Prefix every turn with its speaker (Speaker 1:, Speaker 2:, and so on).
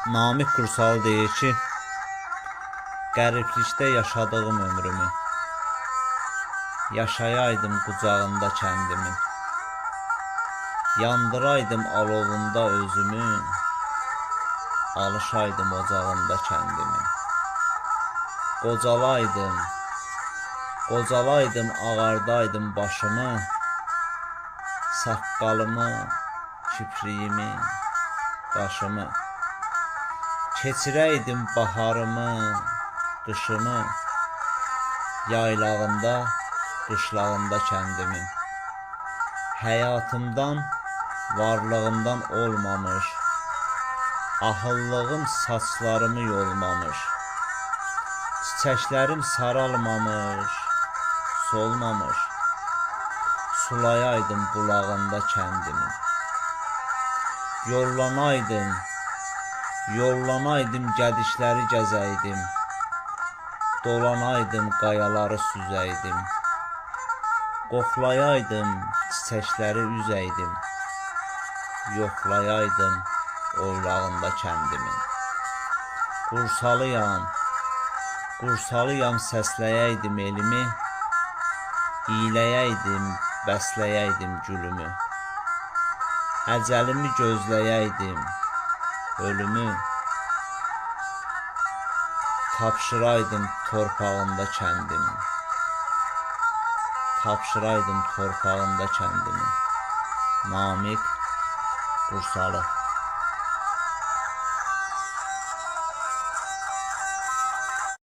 Speaker 1: Namiq Qursalı deyir ki, qəriblikdə yaşadığım ömrümü yaşayaydım qucağında kəndimin, yandıraydım alovunda özümü, alışaydım ocağında kəndimin. Qocalaydım, ağardaydım başımı, saqqalımı, kipriyimi, qaşımı. Keçirəydim baharımı, qışımı, yaylağında, qışlağında kəndimin. Həyatımdan, varlığımdan olmamış, ahıllığım saçlarımı yolmamış, çiçəklərim saralmamış, solmamış, sulayaydım bulağında kəndimin. Yollanaydım gədişləri gəzəydim, dolanaydım qayaları süzəydim, qoxlayaydım çiçəkləri üzəydim, yoxlayaydım oylağında kəndimin. Qursalıyam səsləyəydim elimi, iyiləyəydim, bəsləyəydim gülümü, əcəlimi gözləyəydim, ölümü, tapşıraydım torpağında kəndimin. Namiq Qursalı.